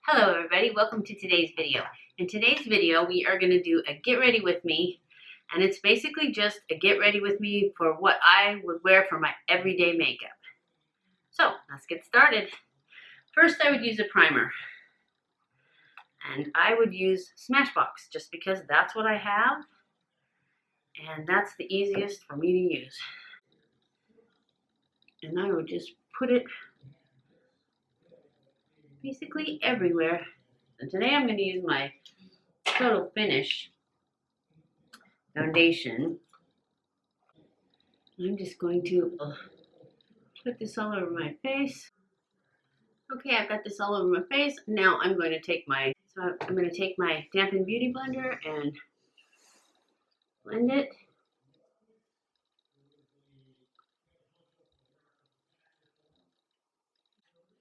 Hello everybody, welcome to today's video. In today's video we are going to do a get ready with me, and it's basically just a get ready with me for what I would wear for my everyday makeup. So let's get started. First I would use a primer, and I would use Smashbox just because that's what I have and that's the easiest for me to use. And I would just put it basically everywhere. And today I'm going to use my Total Finish foundation. I'm just going to put this all over my face. Okay, I've got this all over my face. Now I'm going to take my Dampen Beauty Blender and blend it.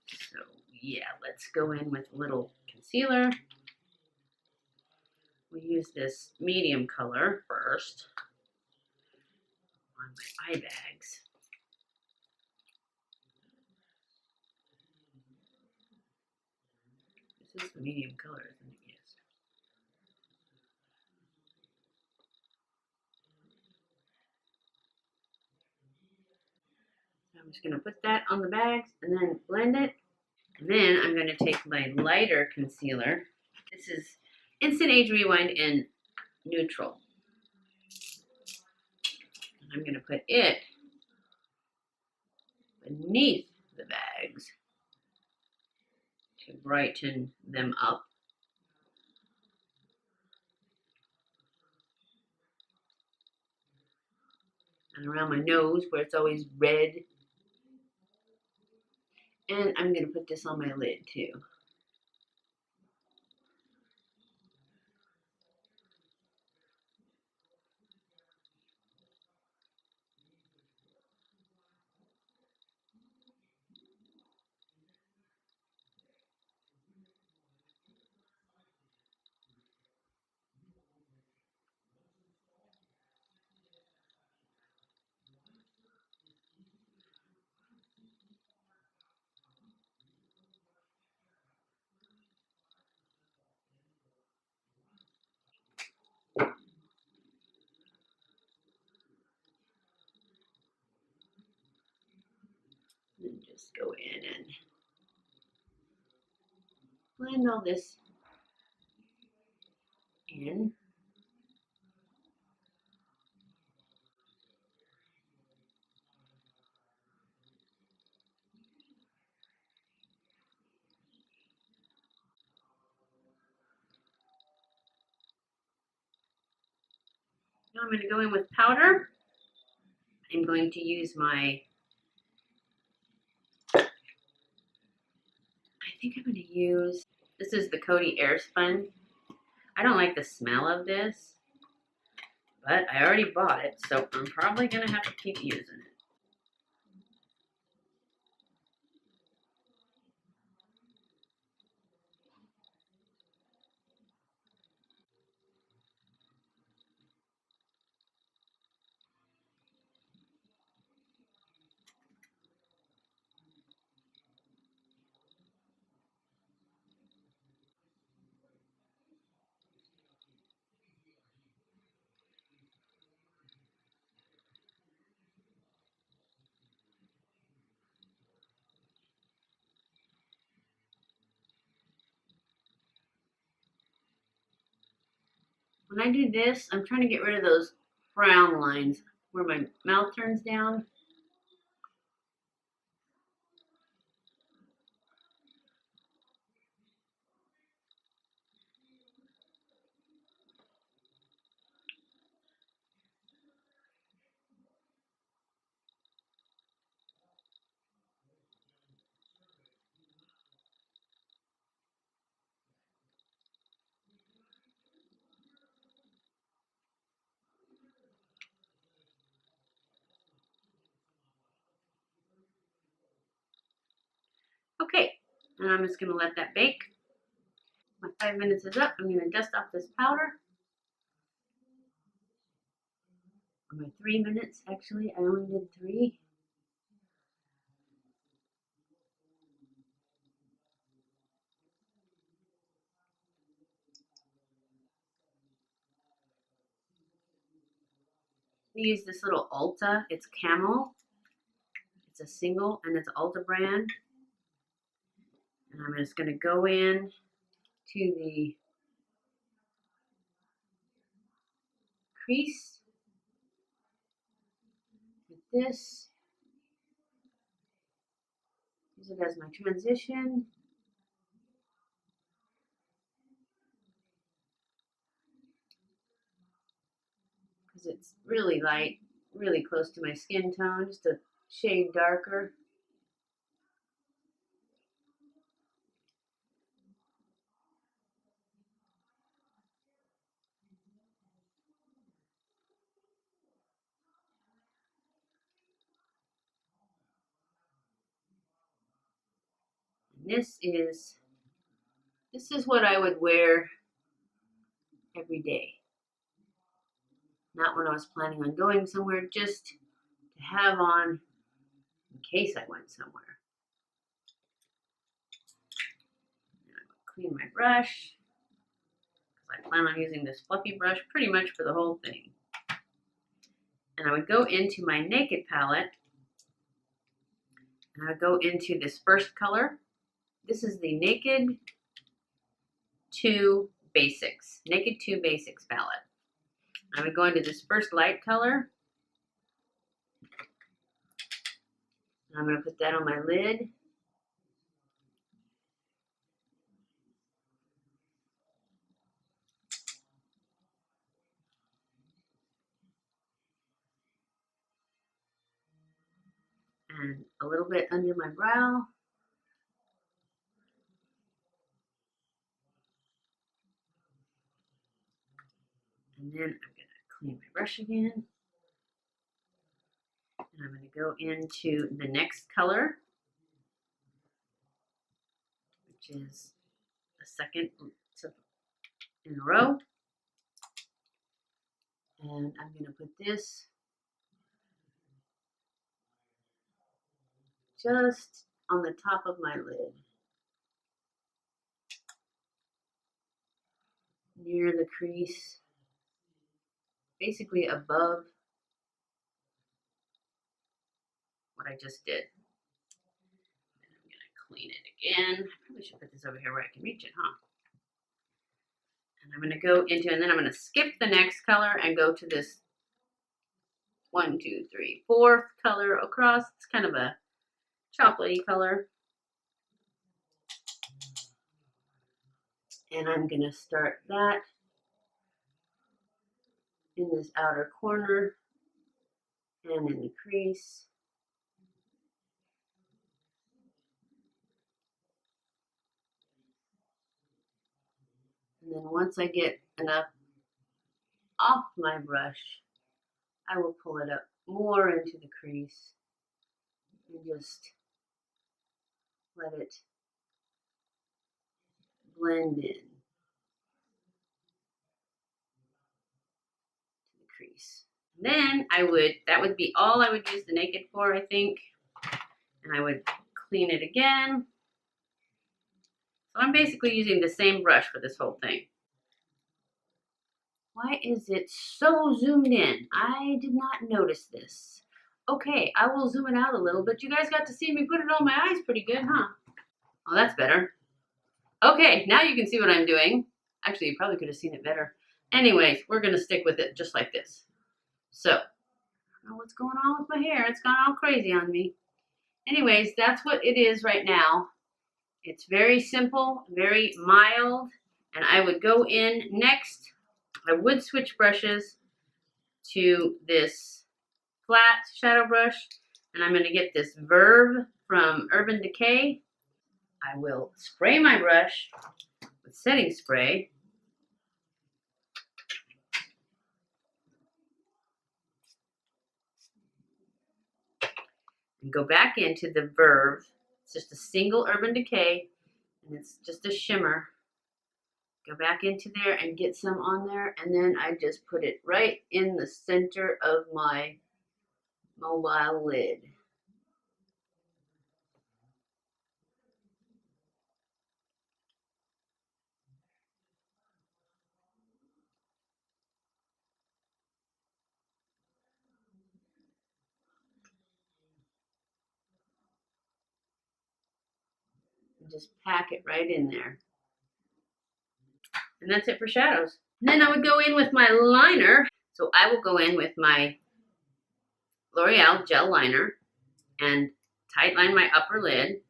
So yeah, let's go in with a little concealer. We use this medium color first on my eye bags. This is the medium color, isn't it? Yes. So I'm just going to put that on the bags and then blend it. And then I'm going to take my lighter concealer. This is Instant Age Rewind in Neutral. And I'm going to put it beneath the bags to brighten them up. And around my nose where it's always red. And I'm going to put this on my lid too. And just go in and blend all this in. Now I'm going to go in with powder. I'm going to use my, I think I'm going to use, this is the Coty AirSpun. I don't like the smell of this, but I already bought it, so I'm probably going to have to keep using it. When I do this, I'm trying to get rid of those frown lines where my mouth turns down. Okay, and I'm just going to let that bake. My 5 minutes is up. I'm going to dust off this powder. Or my 3 minutes, actually. I only did 3. I use this little Ulta. It's Camel. It's a single and it's Ulta brand. And I'm just going to go in to the crease with this. Use it as my transition. Because it's really light, really close to my skin tone, just a shade darker. This is what I would wear every day. Not when I was planning on going somewhere, just to have on in case I went somewhere. And I'm gonna clean my brush because I plan on using this fluffy brush pretty much for the whole thing. And I would go into my Naked palette and I would go into this first color. This is the Naked 2 Basics, Naked 2 Basics palette. I would go into this first light color. And I'm going to put that on my lid. And a little bit under my brow. And then I'm going to clean my brush again. And I'm going to go into the next color, which is the second in a row. And I'm going to put this just on the top of my lid, near the crease, basically above what I just did. And I'm going to clean it again. I probably should put this over here where I can reach it, huh? And I'm going to go into, and then I'm going to skip the next color and go to this 1, 2, 3, 4th color across. It's kind of a chocolatey color. And I'm going to start that in this outer corner and in the crease. And then once I get enough off my brush, I will pull it up more into the crease and just let it blend in to the crease. And then that would be all I would use the Naked for, I think. And I would clean it again. So I'm basically using the same brush for this whole thing. Why is it so zoomed in? I did not notice this. Okay, I will zoom it out a little, but you guys got to see me put it on my eyes pretty good, huh? Oh, that's better. Okay, now you can see what I'm doing. Actually, you probably could have seen it better. Anyways, we're going to stick with it just like this. So, I don't know what's going on with my hair. It's gone all crazy on me. Anyways, that's what it is right now. It's very simple, very mild, and I would go in next. I would switch brushes to this flat shadow brush, and I'm going to get this Verve from Urban Decay. I will spray my brush with setting spray. And go back into the Verve. It's just a single Urban Decay, and it's just a shimmer. Go back into there and get some on there, and then I just put it right in the center of my mobile lid. Just pack it right in there. And that's it for shadows. And then I would go in with my liner. So I will go in with my L'Oreal gel liner and tightline my upper lid,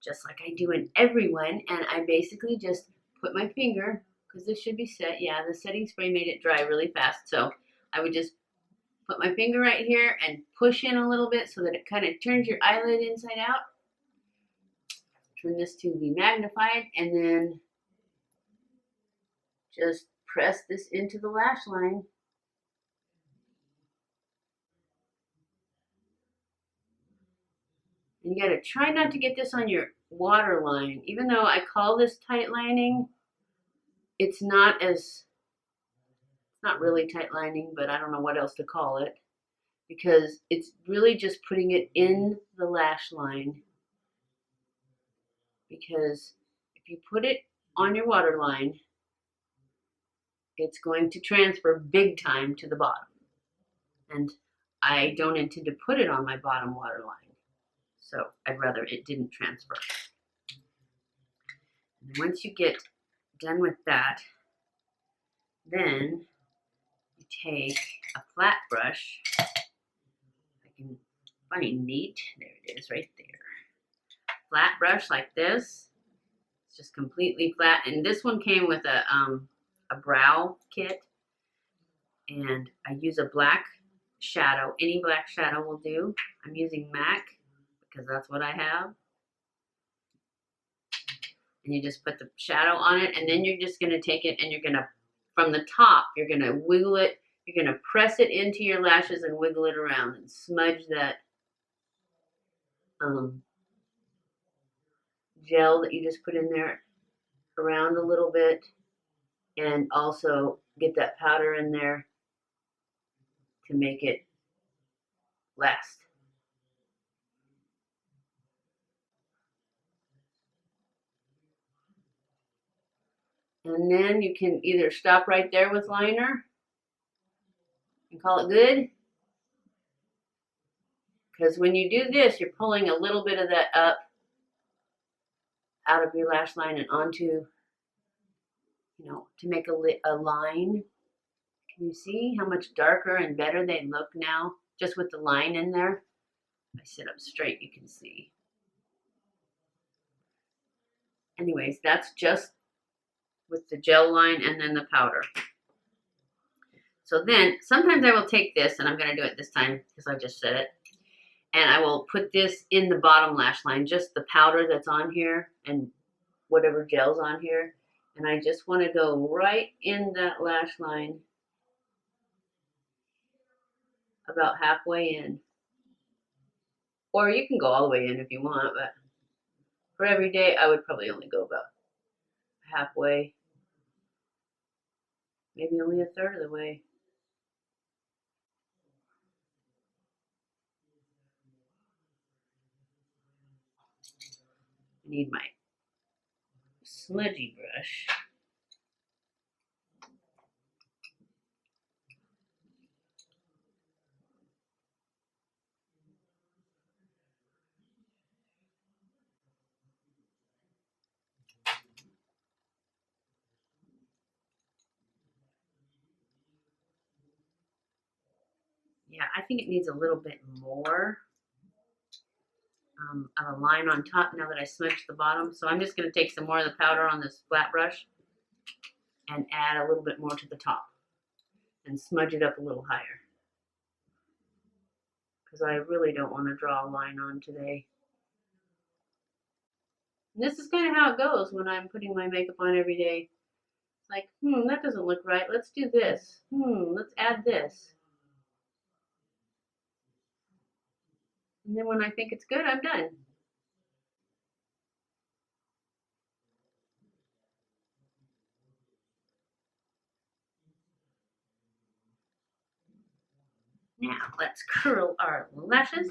just like I do in everyone. And I basically just put my finger, because this should be set. Yeah, the setting spray made it dry really fast. So I would just put my finger right here and push in a little bit so that it kind of turns your eyelid inside out. Turn this to be magnified, and then just press this into the lash line. And you gotta try not to get this on your waterline. Even though I call this tight lining, it's not really tight lining, but I don't know what else to call it, because it's really just putting it in the lash line. Because if you put it on your waterline, it's going to transfer big time to the bottom. And I don't intend to put it on my bottom waterline. So I'd rather it didn't transfer. And once you get done with that, then you take a flat brush. I can find neat. There it is right there. Flat brush like this. It's just completely flat. And this one came with a brow kit. And I use a black shadow. Any black shadow will do. I'm using MAC because that's what I have. And you just put the shadow on it, and then you're just going to take it and you're going to, from the top, you're going to wiggle it. You're going to press it into your lashes and wiggle it around and smudge that gel that you just put in there around a little bit, and also get that powder in there to make it last. And then you can either stop right there with liner and call it good. Because when you do this, you're pulling a little bit of that up out of your lash line and onto, you know, to make a line. Can you see how much darker and better they look now? Just with the line in there. If I sit up straight, you can see. Anyways, that's just with the gel line and then the powder. So then, sometimes I will take this, and I'm going to do it this time because I just said it, and I will put this in the bottom lash line, just the powder that's on here and whatever gel's on here. And I just want to go right in that lash line, about halfway in. Or you can go all the way in if you want, but for every day, I would probably only go about halfway, maybe only a third of the way. I need my smudgy brush. Yeah, I think it needs a little bit more of a line on top now that I smudged the bottom. So I'm just going to take some more of the powder on this flat brush and add a little bit more to the top and smudge it up a little higher, because I really don't want to draw a line on today. And this is kind of how it goes when I'm putting my makeup on every day. It's like, that doesn't look right. Let's do this. Let's add this. And then when I think it's good, I'm done. Now let's curl our lashes.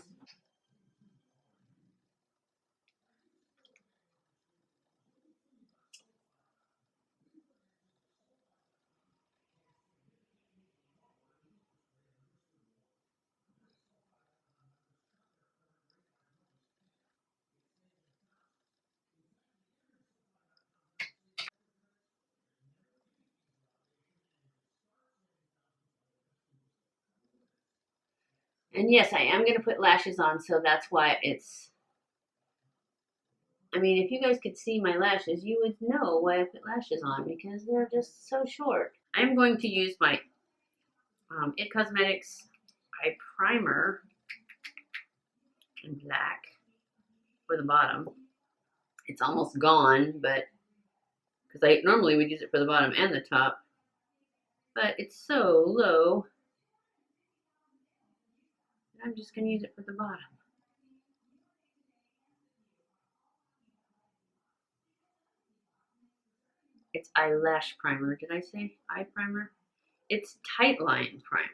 And yes, I am going to put lashes on, so that's why it's, I mean, if you guys could see my lashes, you would know why I put lashes on, because they're just so short. I'm going to use my It Cosmetics Eye Primer in black for the bottom. It's almost gone, but because I normally would use it for the bottom and the top, but it's so low, I'm just going to use it for the bottom. It's eyelash primer. Did I say eye primer? It's Tightline primer.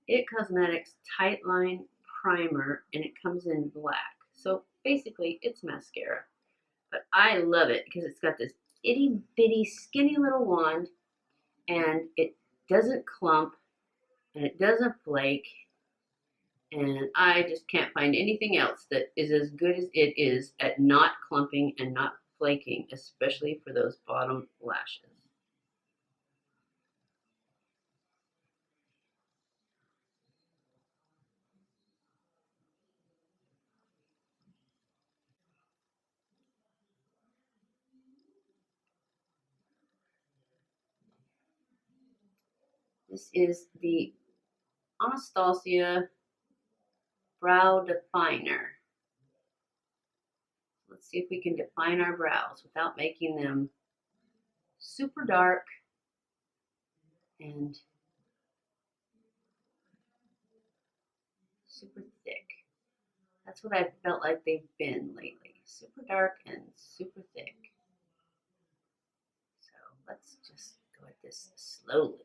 It Cosmetics Tightline primer, and it comes in black. So basically, it's mascara. But I love it because it's got this itty bitty skinny little wand, and it doesn't clump, and it doesn't flake, and I just can't find anything else that is as good as it is at not clumping and not flaking, especially for those bottom lashes. This is the Anastasia Brow Definer. Let's see if we can define our brows without making them super dark and super thick. That's what I've felt like they've been lately. Super dark and super thick. So let's just go at this slowly.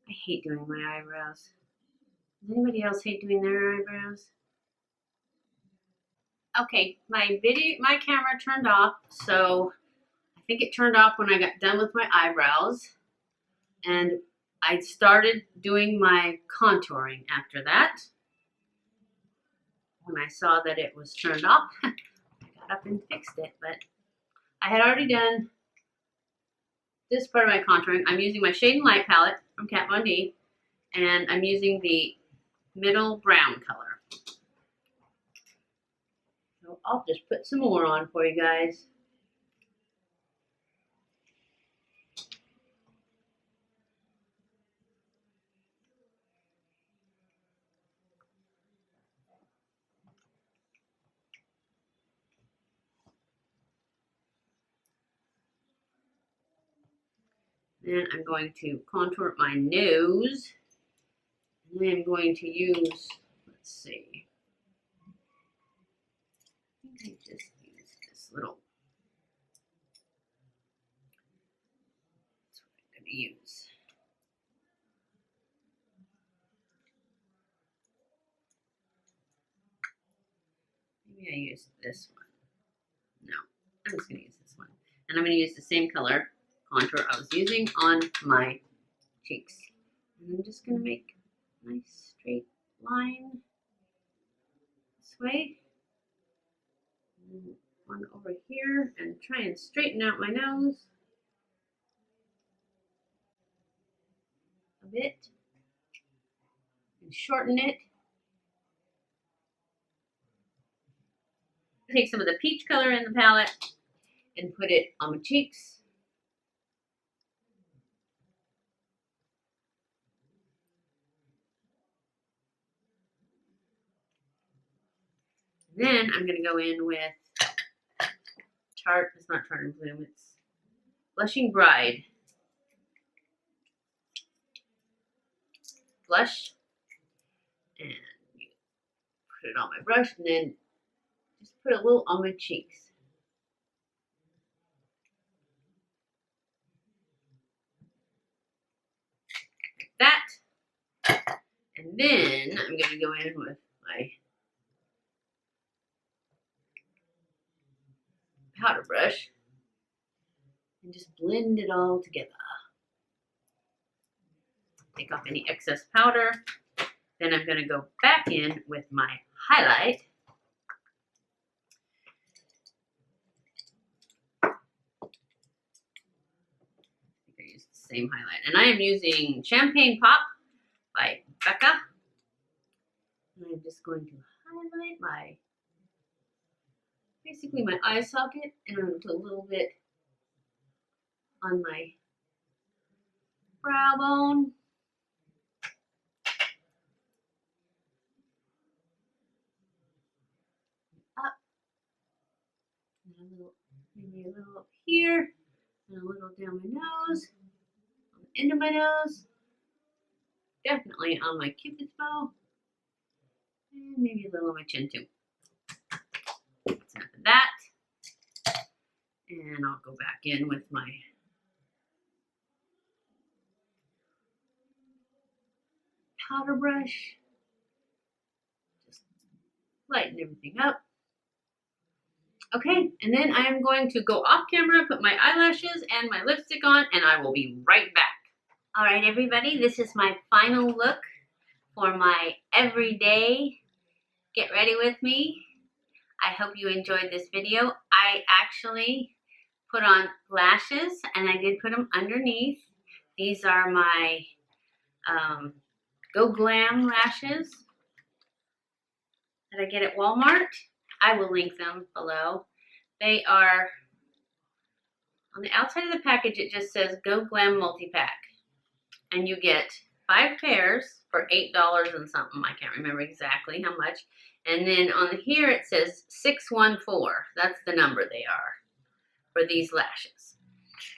I hate doing my eyebrows. Does anybody else hate doing their eyebrows? Okay, my camera turned off, so I think it turned off when I got done with my eyebrows, and I started doing my contouring after that. When I saw that it was turned off, I got up and fixed it, but I had already done this part of my contouring. I'm using my Shade and Light palette from Kat Von D, and I'm using the middle brown color. So I'll just put some more on for you guys. Then I'm going to contour my nose. And then I'm going to use, let's see, I think I just used this little, that's what I'm going to use. Maybe I used this one. No, I'm just going to use this one. And I'm going to use the same color contour I was using on my cheeks. And I'm just going to make a nice straight line this way. And one over here, and try and straighten out my nose a bit and shorten it. Take some of the peach color in the palette and put it on my cheeks. Then I'm going to go in with it's not Tarte and Bloom, it's Blushing Bride blush, and put it on my brush, and then just put a little on my cheeks. Like that. And then I'm going to go in with my powder brush and just blend it all together. Take off any excess powder. Then I'm going to go back in with my highlight. I think I used the same highlight. And I am using Champagne Pop by Becca. And I'm just going to highlight basically my eye socket, and I'm going to put a little bit on my brow bone. Up. And a little, maybe a little up here, and a little down my nose, on the end of my nose, definitely on my cupid's bow, and maybe a little on my chin too. That's enough of that. And I'll go back in with my powder brush. Just lighten everything up. Okay, and then I am going to go off camera, put my eyelashes and my lipstick on, and I will be right back. All right, everybody, this is my final look for my everyday get ready with me. I hope you enjoyed this video. I actually put on lashes, and I did put them underneath. These are my Go Glam lashes that I get at Walmart. I will link them below. They are, on the outside of the package, it just says Go Glam Multi-Pack. And you get 5 pairs for $8 and something. I can't remember exactly how much. And then on here it says 614. That's the number they are for these lashes.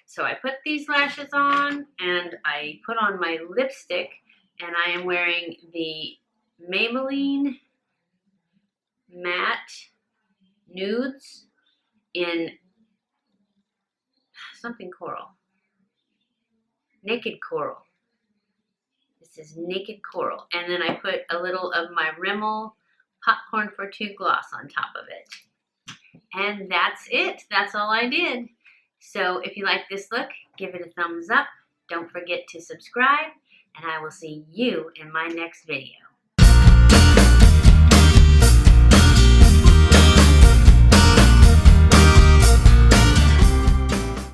So I put these lashes on, and I put on my lipstick, and I am wearing the Maybelline Matte Nudes in something coral. Naked Coral. This is Naked Coral. And then I put a little of my Rimmel Popcorn for 2 gloss on top of it. And that's it. That's all I did. So if you like this look, give it a thumbs up. Don't forget to subscribe, and I will see you in my next video.